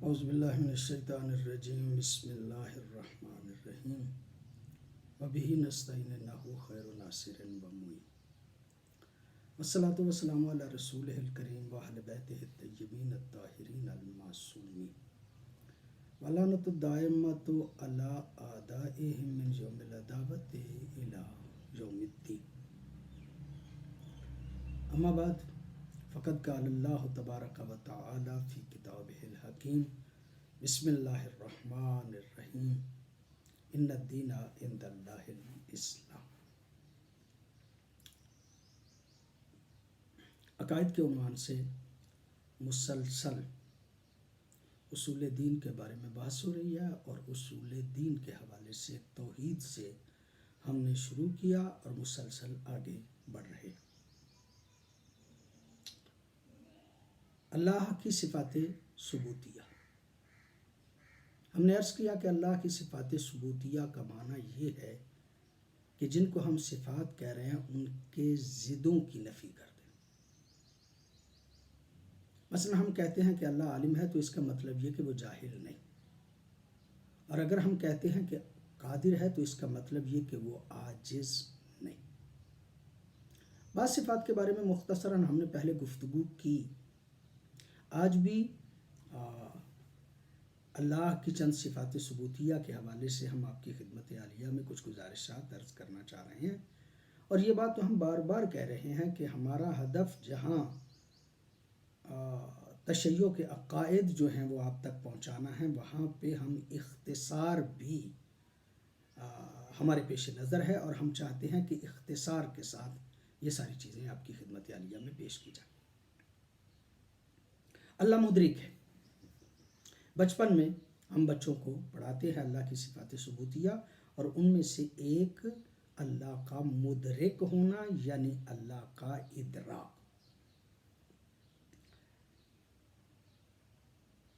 اعوذ باللہ من الشیطان الرجیم بسم اللہ الرحمن الرحیم وبہ نستعین انہ خیر ناصر و معین والصلاۃ والسلام علی رسولہ الکریم واہل بیتہ الطیبین الطاہرین المعصومین ولعنۃ الدائمۃ علی اعدائہم من یوم العداوۃ الی یوم الدین اما بعد فقد قال اللہ تبارک و تعالی فی کتابہ الحکیم بسم اللہ الرحمن الرحیم ان الدین عند اللہ الاسلام۔ عقائد کے عنوان سے مسلسل اصول دین کے بارے میں بحث ہو رہی ہے، اور اصول دین کے حوالے سے توحید سے ہم نے شروع کیا اور مسلسل آگے بڑھ رہے ہیں۔ اللہ کی صفات ثبوتیہ، ہم نے عرض کیا کہ اللہ کی صفات ثبوتیہ کا معنی یہ ہے کہ جن کو ہم صفات کہہ رہے ہیں ان کے ضدوں کی نفی کر دیں۔ مثلا ہم کہتے ہیں کہ اللہ عالم ہے تو اس کا مطلب یہ کہ وہ جاہل نہیں، اور اگر ہم کہتے ہیں کہ قادر ہے تو اس کا مطلب یہ کہ وہ عاجز نہیں۔ بعض صفات کے بارے میں مختصراً ہم نے پہلے گفتگو کی، آج بھی اللہ کی چند صفات ثبوتیہ کے حوالے سے ہم آپ کی خدمت عالیہ میں کچھ گزارشات عرض کرنا چاہ رہے ہیں، اور یہ بات تو ہم بار بار کہہ رہے ہیں کہ ہمارا ہدف جہاں تشیع کے عقائد جو ہیں وہ آپ تک پہنچانا ہے، وہاں پہ ہم اختصار بھی ہمارے پیش نظر ہے، اور ہم چاہتے ہیں کہ اختصار کے ساتھ یہ ساری چیزیں آپ کی خدمت عالیہ میں پیش کی جائیں۔ اللہ مدرک ہے۔ بچپن میں ہم بچوں کو پڑھاتے ہیں اللہ کی صفات ثبوتیہ، اور ان میں سے ایک اللہ کا مدرک ہونا، یعنی اللہ کا ادراک۔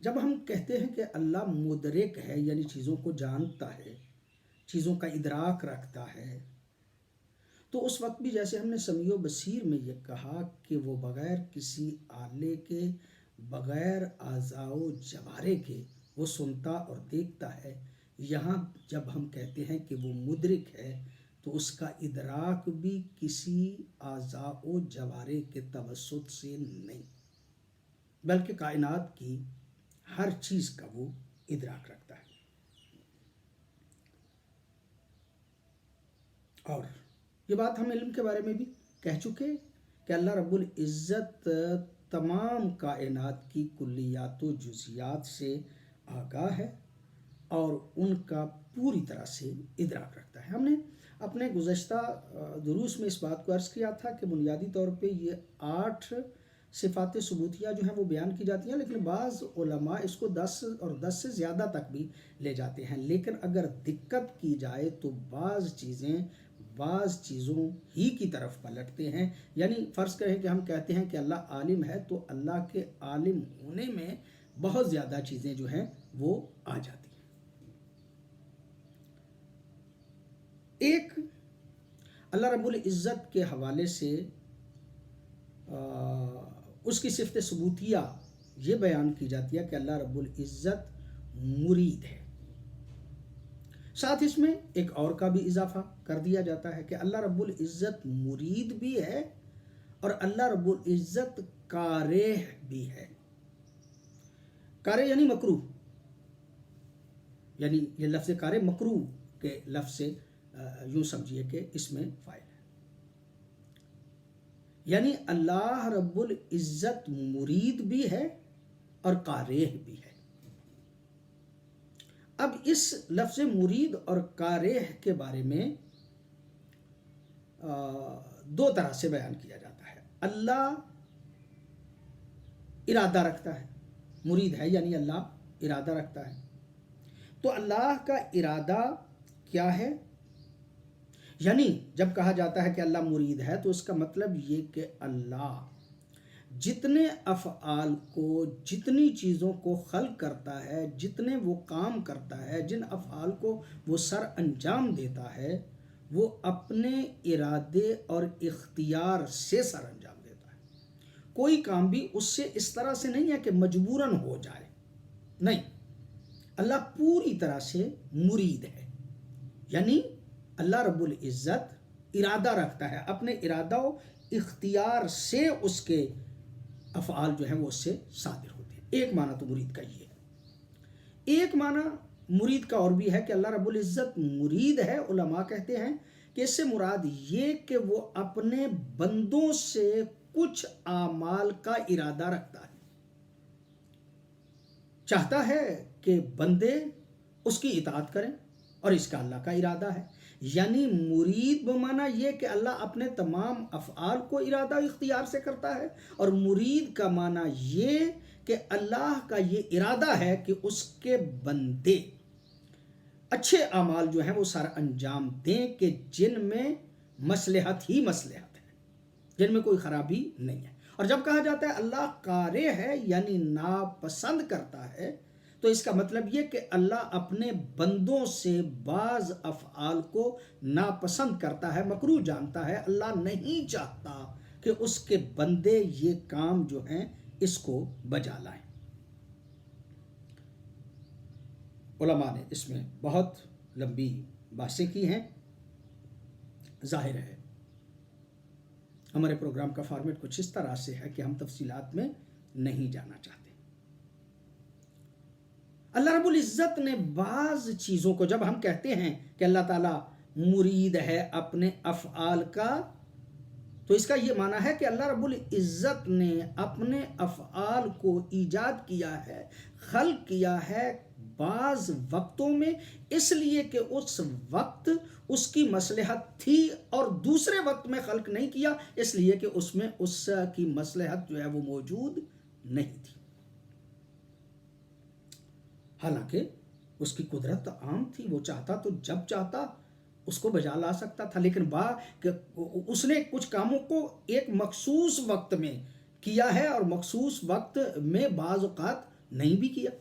جب ہم کہتے ہیں کہ اللہ مدرک ہے، یعنی چیزوں کو جانتا ہے، چیزوں کا ادراک رکھتا ہے، تو اس وقت بھی جیسے ہم نے سمیع و بصیر میں یہ کہا کہ وہ بغیر کسی آلے کے، بغیر اعضاء و جوارح کے وہ سنتا اور دیکھتا ہے، یہاں جب ہم کہتے ہیں کہ وہ مدرک ہے تو اس کا ادراک بھی کسی اعضاء و جوارح کے توسط سے نہیں، بلکہ کائنات کی ہر چیز کا وہ ادراک رکھتا ہے۔ اور یہ بات ہم علم کے بارے میں بھی کہہ چکے کہ اللہ رب العزت تمام کائنات کی کلیات و جزیات سے آگاہ ہے اور ان کا پوری طرح سے ادراک رکھتا ہے۔ ہم نے اپنے گزشتہ دروس میں اس بات کو عرض کیا تھا کہ بنیادی طور پہ یہ 8 صفات ثبوتیہ جو ہیں وہ بیان کی جاتی ہیں، لیکن بعض علماء اس کو 10 اور 10 سے زیادہ تک بھی لے جاتے ہیں، لیکن اگر دقت کی جائے تو بعض چیزوں ہی کی طرف پلٹتے ہیں۔ یعنی فرض کریں کہ ہم کہتے ہیں کہ اللہ عالم ہے، تو اللہ کے عالم ہونے میں بہت زیادہ چیزیں جو ہیں وہ آ جاتی ہیں۔ ایک اللہ رب العزت کے حوالے سے اس کی صفت ثبوتیہ یہ بیان کی جاتی ہے کہ اللہ رب العزت مرید ہے۔ ساتھ اس میں ایک اور کا بھی اضافہ کر دیا جاتا ہے کہ اللہ رب العزت مرید بھی ہے اور اللہ رب العزت کارہ بھی ہے۔ کارہ یعنی مکروہ، یعنی یہ لفظ کارہ مکروہ کے لفظ سے یوں سمجھیے کہ اس میں فاعل ہے، یعنی اللہ رب العزت مرید بھی ہے اور کارہ بھی ہے۔ اب اس لفظ مرید اور کارہ کے بارے میں 2 طرح سے بیان کیا جاتا ہے۔ اللہ ارادہ رکھتا ہے، مرید ہے یعنی اللہ ارادہ رکھتا ہے، تو اللہ کا ارادہ کیا ہے؟ یعنی جب کہا جاتا ہے کہ اللہ مرید ہے تو اس کا مطلب یہ کہ اللہ جتنے افعال کو، جتنی چیزوں کو خلق کرتا ہے، جتنے وہ کام کرتا ہے، جن افعال کو وہ سر انجام دیتا ہے، وہ اپنے ارادے اور اختیار سے سر انجام دیتا ہے۔ کوئی کام بھی اس سے اس طرح سے نہیں ہے کہ مجبوراً ہو جائے، نہیں، اللہ پوری طرح سے مرید ہے، یعنی اللہ رب العزت ارادہ رکھتا ہے، اپنے ارادہ و اختیار سے اس کے افعال جو ہیں وہ اس سے صادر ہوتے ہیں۔ ایک معنی تو مرید کا یہ ہے۔ ایک معنی مرید کا اور بھی ہے کہ اللہ رب العزت مرید ہے۔ علماء کہتے ہیں کہ اس سے مراد یہ کہ وہ اپنے بندوں سے کچھ اعمال کا ارادہ رکھتا ہے، چاہتا ہے کہ بندے اس کی اطاعت کریں، اور اس کا اللہ کا ارادہ ہے۔ یعنی مرید بمعنی یہ کہ اللہ اپنے تمام افعال کو ارادہ اختیار سے کرتا ہے، اور مرید کا معنی یہ کہ اللہ کا یہ ارادہ ہے کہ اس کے بندے اچھے اعمال جو ہیں وہ سارا انجام دیں کہ جن میں مصلحت ہی مصلحت ہے، جن میں کوئی خرابی نہیں ہے۔ اور جب کہا جاتا ہے اللہ کارہ ہے یعنی ناپسند کرتا ہے، تو اس کا مطلب یہ کہ اللہ اپنے بندوں سے بعض افعال کو ناپسند کرتا ہے، مکروہ جانتا ہے۔ اللہ نہیں چاہتا کہ اس کے بندے یہ کام جو ہیں اس کو بجا لائیں۔ علماء نے اس میں بہت لمبی بحثیں کی ہیں۔ ظاہر ہے ہمارے پروگرام کا فارمیٹ کچھ اس طرح سے ہے کہ ہم تفصیلات میں نہیں جانا چاہتے۔ اللہ رب العزت نے بعض چیزوں کو، جب ہم کہتے ہیں کہ اللہ تعالیٰ مرید ہے اپنے افعال کا، تو اس کا یہ معنی ہے کہ اللہ رب العزت نے اپنے افعال کو ایجاد کیا ہے، خلق کیا ہے بعض وقتوں میں، اس لیے کہ اس وقت اس کی مصلحت تھی، اور دوسرے وقت میں خلق نہیں کیا اس لیے کہ اس میں اس کی مصلحت جو ہے وہ موجود نہیں تھی۔ حالانکہ اس کی قدرت عام تھی، وہ چاہتا تو جب چاہتا اس کو بجا لا سکتا تھا، لیکن اس نے کچھ کاموں کو ایک مخصوص وقت میں کیا ہے، اور مخصوص وقت میں بعض اوقات نہیں بھی کیا۔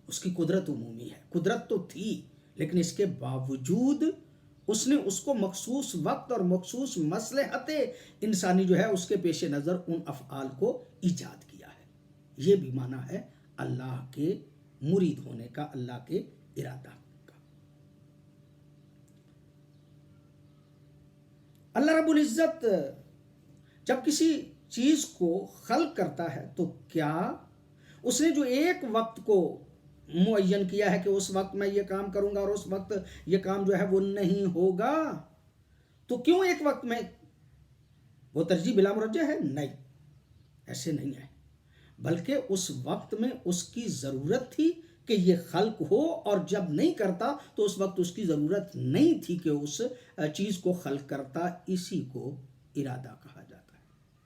اس کی قدرت عمومی ہے، قدرت تو تھی، لیکن اس کے باوجود اس نے اس کو مخصوص وقت اور مخصوص مصلحت انسانی جو ہے اس کے پیش نظر ان افعال کو ایجاد کیا ہے۔ یہ بھی معنی ہے اللہ کے مرید ہونے کا، اللہ کے ارادہ کا۔ اللہ رب العزت جب کسی چیز کو خلق کرتا ہے تو کیا اس نے جو ایک وقت کو معین کیا ہے کہ اس وقت میں یہ کام کروں گا اور اس وقت یہ کام جو ہے وہ نہیں ہوگا، تو کیوں ایک وقت میں وہ ترجیح بلا مرجح ہے؟ نہیں، ایسے نہیں ہے، بلکہ اس وقت میں اس کی ضرورت تھی کہ یہ خلق ہو، اور جب نہیں کرتا تو اس وقت اس کی ضرورت نہیں تھی کہ اس چیز کو خلق کرتا۔ اسی کو ارادہ کہا جاتا ہے۔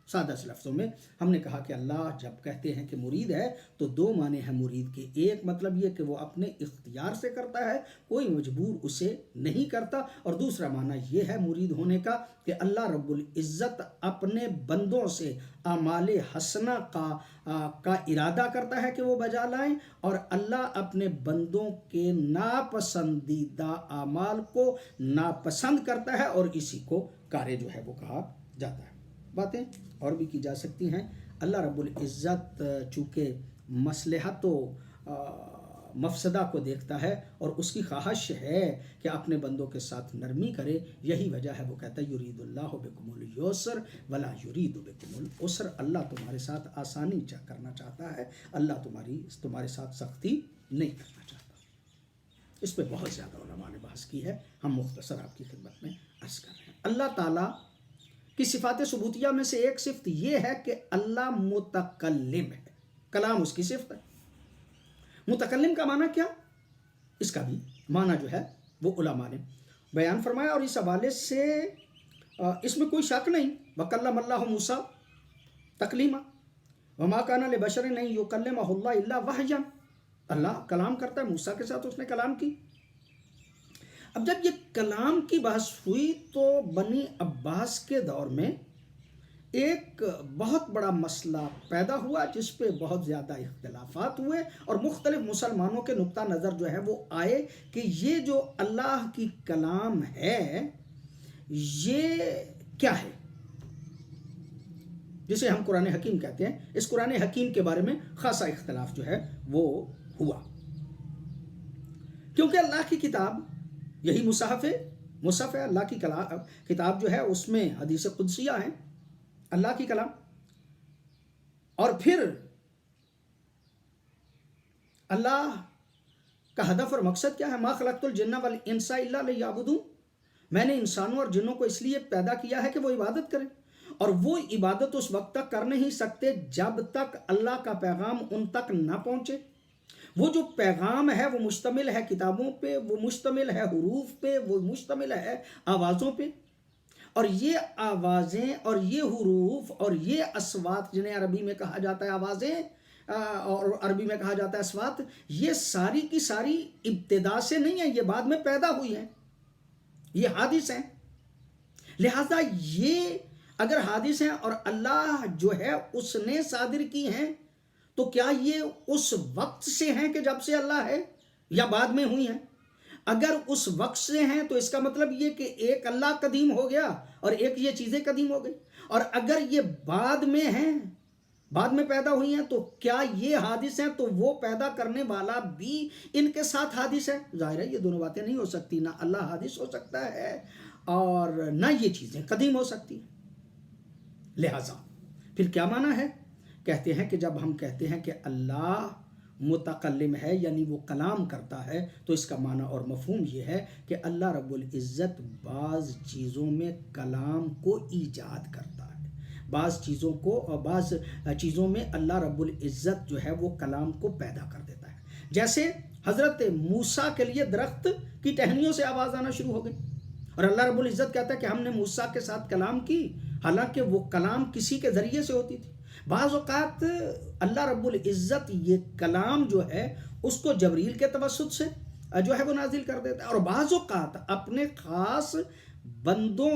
سادہ سے لفظوں میں ہم نے کہا کہ اللہ جب کہتے ہیں کہ مرید ہے تو دو معنی ہیں مرید کے۔ ایک مطلب یہ کہ وہ اپنے اختیار سے کرتا ہے، کوئی مجبور اسے نہیں کرتا، اور دوسرا معنی یہ ہے مرید ہونے کا کہ اللہ رب العزت اپنے بندوں سے اعمال حسنہ کا ارادہ کرتا ہے کہ وہ بجا لائیں، اور اللہ اپنے بندوں کے ناپسندیدہ اعمال کو ناپسند کرتا ہے، اور اسی کو کارے جو ہے وہ کہا جاتا ہے۔ باتیں اور بھی کی جا سکتی ہیں۔ اللہ رب العزت چونکہ مصلحت و مفسدہ کو دیکھتا ہے، اور اس کی خواہش ہے کہ اپنے بندوں کے ساتھ نرمی کرے، یہی وجہ ہے وہ کہتا ہے یرید اللہ بکم الیسر ولا یرید بکم العسر۔ اللہ تمہارے ساتھ آسانی کرنا چاہتا ہے، اللہ تمہارے ساتھ سختی نہیں کرنا چاہتا۔ اس پہ بہت زیادہ علماء نے بحث کی ہے، ہم مختصر آپ کی خدمت میں عرض کر رہے ہیں۔ اللہ تعالیٰ کی صفات ثبوتیہ میں سے ایک صفت یہ ہے کہ اللہ متکلم ہے، کلام اس کی صفت ہے۔ متکلم کا معنی کیا؟ اس کا بھی معنی جو ہے وہ علماء نے بیان فرمایا، اور اس حوالے سے اس میں کوئی شک نہیں۔ وَكَلَّمَ اللَّهُ مُوسَىٰ تَكْلِيمًا وَمَا كَانَ لِبَشَرٍ أَن يُكَلِّمَهُ اللَّهُ إِلَّا وَحْيًا۔ اللہ کلام کرتا ہے، موسیٰ کے ساتھ اس نے کلام کی۔ اب جب یہ کلام کی بحث ہوئی تو بنی عباس کے دور میں ایک بہت بڑا مسئلہ پیدا ہوا، جس پہ بہت زیادہ اختلافات ہوئے، اور مختلف مسلمانوں کے نقطہ نظر جو ہے وہ آئے کہ یہ جو اللہ کی کلام ہے یہ کیا ہے۔ جسے ہم قرآن حکیم کہتے ہیں، اس قرآن حکیم کے بارے میں خاصا اختلاف جو ہے وہ ہوا، کیونکہ اللہ کی کتاب یہی مصحف ہے، اللہ کی کتاب جو ہے اس میں حدیث قدسیہ ہیں، اللہ کی کلام، اور پھر اللہ کا ہدف اور مقصد کیا ہے؟ ما خلقت الجن والانس الا لیعبدون، میں نے انسانوں اور جنوں کو اس لیے پیدا کیا ہے کہ وہ عبادت کریں، اور وہ عبادت اس وقت تک کر نہیں سکتے جب تک اللہ کا پیغام ان تک نہ پہنچے۔ وہ جو پیغام ہے وہ مشتمل ہے کتابوں پہ، وہ مشتمل ہے حروف پہ، وہ مشتمل ہے آوازوں پہ، اور یہ آوازیں اور یہ حروف اور یہ اصوات، جنہیں عربی میں کہا جاتا ہے آوازیں اور عربی میں کہا جاتا ہے اصوات، یہ ساری کی ساری ابتدا سے نہیں ہیں، یہ بعد میں پیدا ہوئی ہیں، یہ حادث ہیں۔ لہذا یہ اگر حادث ہیں اور اللہ جو ہے اس نے صادر کی ہیں، تو کیا یہ اس وقت سے ہیں کہ جب سے اللہ ہے، یا بعد میں ہوئی ہیں؟ اگر اس وقت سے ہیں تو اس کا مطلب یہ کہ ایک اللہ قدیم ہو گیا اور ایک یہ چیزیں قدیم ہو گئی، اور اگر یہ بعد میں ہیں، بعد میں پیدا ہوئی ہیں، تو کیا یہ حادث ہیں تو وہ پیدا کرنے والا بھی ان کے ساتھ حادث ہے؟ ظاہر ہے یہ دونوں باتیں نہیں ہو سکتی، نہ اللہ حادث ہو سکتا ہے اور نہ یہ چیزیں قدیم ہو سکتی۔ لہذا پھر کیا معنی ہے؟ کہتے ہیں کہ جب ہم کہتے ہیں کہ اللہ متکلم ہے، یعنی وہ کلام کرتا ہے، تو اس کا معنی اور مفہوم یہ ہے کہ اللہ رب العزت بعض چیزوں میں کلام کو ایجاد کرتا ہے، بعض چیزوں کو، اور بعض چیزوں میں اللہ رب العزت جو ہے وہ کلام کو پیدا کر دیتا ہے۔ جیسے حضرت موسیٰ کے لیے درخت کی ٹہنیوں سے آواز آنا شروع ہو گئی، اور اللہ رب العزت کہتا ہے کہ ہم نے موسیٰ کے ساتھ کلام کی، حالانکہ وہ کلام کسی کے ذریعے سے ہوتی تھی۔ بعض اوقات اللہ رب العزت یہ کلام جو ہے اس کو جبریل کے توسط سے جو ہے وہ نازل کر دیتا ہے، اور بعض اوقات اپنے خاص بندوں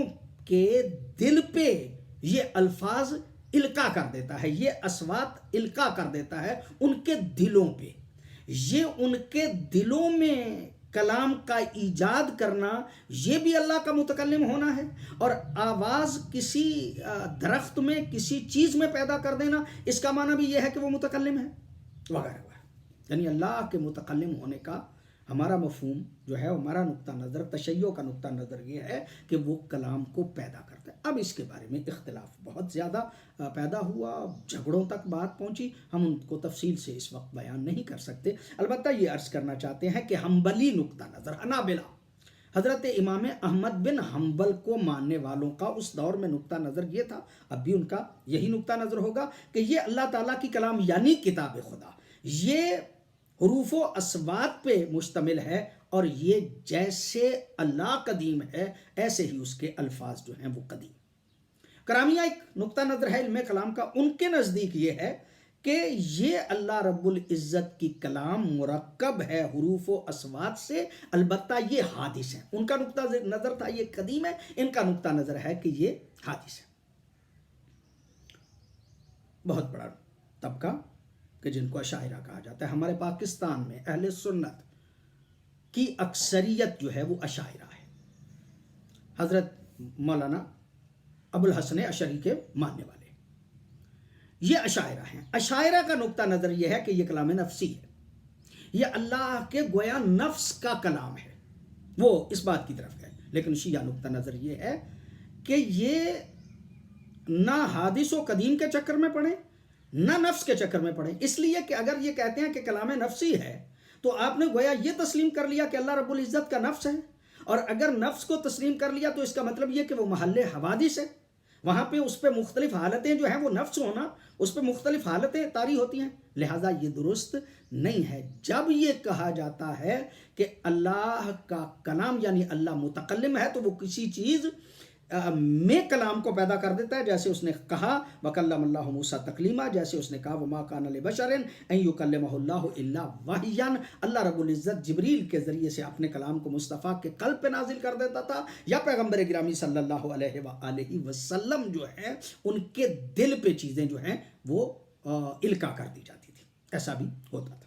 کے دل پہ یہ الفاظ القاء کر دیتا ہے، یہ اصوات القاء کر دیتا ہے ان کے دلوں پہ۔ یہ ان کے دلوں میں کلام کا ایجاد کرنا، یہ بھی اللہ کا متکلم ہونا ہے، اور آواز کسی درخت میں، کسی چیز میں پیدا کر دینا، اس کا معنی بھی یہ ہے کہ وہ متکلم ہے، وغیرہ وغیرہ۔ یعنی اللہ کے متکلم ہونے کا ہمارا مفہوم جو ہے، ہمارا نقطہ نظر، تشیع کا نقطہ نظر یہ ہے کہ وہ کلام کو پیدا کرتا ہے۔ اب اس کے بارے میں اختلاف بہت زیادہ پیدا ہوا، جھگڑوں تک بات پہنچی، ہم ان کو تفصیل سے اس وقت بیان نہیں کر سکتے۔ البتہ یہ عرض کرنا چاہتے ہیں کہ حنبلی نقطہ نظر، حنابلہ، حضرت امام احمد بن حنبل کو ماننے والوں کا اس دور میں نقطہ نظر یہ تھا، اب بھی ان کا یہی نقطہ نظر ہوگا، کہ یہ اللہ تعالیٰ کی کلام یعنی کتاب خدا، یہ حروف و اصوات پہ مشتمل ہے، اور یہ جیسے اللہ قدیم ہے ایسے ہی اس کے الفاظ جو ہیں وہ قدیم۔ کرامیہ ایک نقطہ نظر ہے علم کلام کا، ان کے نزدیک یہ ہے کہ یہ اللہ رب العزت کی کلام مرکب ہے حروف و اصوات سے، البتہ یہ حادث ہے۔ ان کا نقطہ نظر تھا یہ قدیم ہے، ان کا نقطہ نظر ہے کہ یہ حادث ہے۔ بہت بڑا طبقہ کہ جن کو اشاعرہ کہا جاتا ہے، ہمارے پاکستان میں اہل سنت کی اکثریت جو ہے وہ اشاعرہ ہے، حضرت مولانا ابو الحسن اشعری کے ماننے والے یہ اشاعرہ ہیں۔ اشاعرہ کا نقطہ نظر یہ ہے کہ یہ کلام نفسی ہے، یہ اللہ کے گویا نفس کا کلام ہے، وہ اس بات کی طرف ہے۔ لیکن شیعہ نقطہ نظر یہ ہے کہ یہ نہ حادث و قدیم کے چکر میں پڑے، نہ نفس کے چکر میں پڑے، اس لیے کہ اگر یہ کہتے ہیں کہ کلام نفسی ہے تو آپ نے گویا یہ تسلیم کر لیا کہ اللہ رب العزت کا نفس ہے، اور اگر نفس کو تسلیم کر لیا تو اس کا مطلب یہ کہ وہ محل حوادث ہے، وہاں پہ اس پہ مختلف حالتیں جو ہیں، وہ نفس ہونا اس پہ مختلف حالتیں طاری ہوتی ہیں، لہٰذا یہ درست نہیں ہے۔ جب یہ کہا جاتا ہے کہ اللہ کا کلام یعنی اللہ متکلم ہے، تو وہ کسی چیز میں کلام کو پیدا کر دیتا ہے، جیسے اس نے کہا وَكَلَّمَ اللَّهُ مُوسَىٰ تَكْلِيمًا، جیسے اس نے کہا وَمَا كَانَ لِبَشَرٍ أَن يُكَلِّمَهُ اللَّهُ إِلَّا وَحْيًا، اللہ رب العزت جبریل کے ذریعے سے اپنے کلام کو مصطفیٰ کے قلب پہ نازل کر دیتا تھا، یا پیغمبر گرامی صلی اللہ علیہ وآلہ وسلم جو ہے ان کے دل پہ چیزیں جو ہیں وہ القاء کر دی جاتی تھی، ایسا بھی ہوتا تھا۔